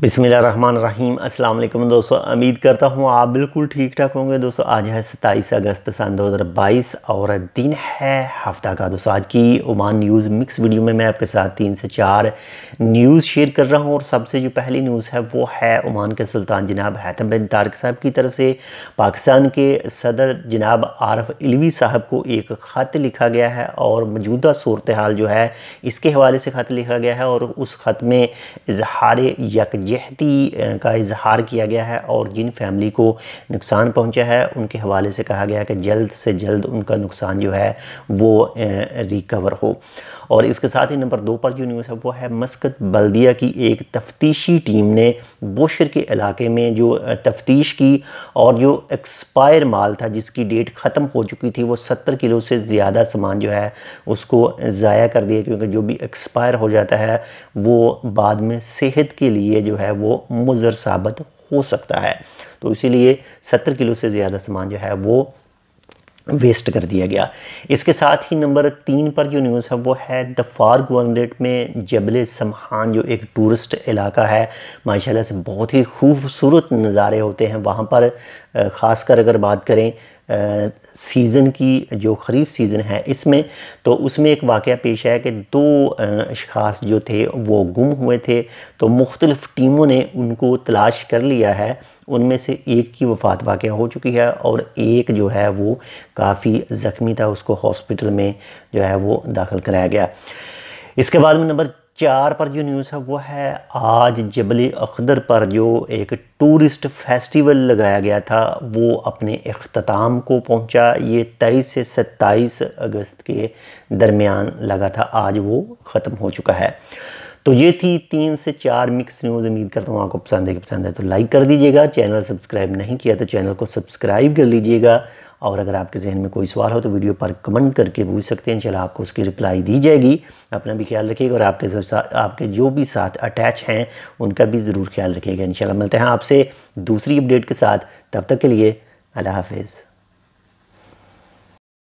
बिस्मिल्लाहिर्रहमानिर्रहीम। अस्सलाम वालेकुम दोस्तों, उम्मीद करता हूँ आप बिल्कुल ठीक ठाक होंगे। दोस्तों आज है 27 अगस्त सन 2022 और दिन है हफ्ता का। दोस्तों आज की ओमान न्यूज़ मिक्स वीडियो में मैं आपके साथ 3 से 4 न्यूज़ शेयर कर रहा हूँ। और सबसे जो पहली न्यूज़ है वो है ओमान के सुल्तान जनाब हैथम बिन तारिक साहब की तरफ से पाकिस्तान के सदर जनाब आरिफ अलवी साहब को एक ख़त लिखा गया है और मौजूदा सूरत हाल जो है इसके हवाले से ख़त लिखा गया है। और उस ख़त में इजहार यकजहती का इजहार किया गया है और जिन फैमिली को नुकसान पहुंचा है उनके हवाले से कहा गया है कि जल्द से जल्द उनका नुकसान जो है वो रिकवर हो। और इसके साथ ही नंबर 2 पर जो न्यूज़ है वो है मस्कत बल्दिया की एक तफ्तीशी टीम ने बोशर के इलाके में जो तफ्तीश की और जो एक्सपायर माल था जिसकी डेट ख़त्म हो चुकी थी वो 70 किलो से ज़्यादा सामान जो है उसको ज़ाया कर दिया, क्योंकि जो भी एक्सपायर हो जाता है वो बाद में सेहत के लिए जो है वो मुज़र साबित हो सकता है। तो इसीलिए 70 किलो से ज़्यादा सामान जो है वो वेस्ट कर दिया गया। इसके साथ ही नंबर 3 पर जो न्यूज़ है वो है दफार गवर्नरेट में जबल समहान जो एक टूरिस्ट इलाका है, माशाल्लाह से बहुत ही खूबसूरत नज़ारे होते हैं वहाँ पर। ख़ासकर अगर बात करें सीज़न की, जो ख़रीफ सीज़न है इसमें, तो उसमें एक वाक़या पेश है कि 2 अशख़ास जो थे वो गुम हुए थे। तो मुख्तलिफ़ टीमों ने उनको तलाश कर लिया है। उनमें से एक की वफ़ात वाक़या हो चुकी है और एक जो है वो काफ़ी ज़ख्मी था, उसको हॉस्पिटल में जो है वो दाखिल कराया गया। इसके बाद में नंबर 4 पर जो न्यूज़ है वो है आज जबल अख्दर पर जो एक टूरिस्ट फेस्टिवल लगाया गया था वो अपने इख्तिताम को पहुंचा। ये 23 से 27 अगस्त के दरमियान लगा था, आज वो ख़त्म हो चुका है। तो ये थी 3 से 4 मिक्स न्यूज़। उम्मीद करता हूँ आपको पसंद है तो लाइक कर दीजिएगा। चैनल सब्सक्राइब नहीं किया तो चैनल को सब्सक्राइब कर लीजिएगा। और अगर आपके जहन में कोई सवाल हो तो वीडियो पर कमेंट करके पूछ सकते हैं, इंशाल्लाह आपको उसकी रिप्लाई दी जाएगी। अपना भी ख्याल रखिएगा और आपके जो भी साथ अटैच हैं उनका भी ज़रूर ख्याल रखिएगा। इंशाल्लाह मिलते हैं आपसे दूसरी अपडेट के साथ, तब तक के लिए अल्लाह हाफिज़।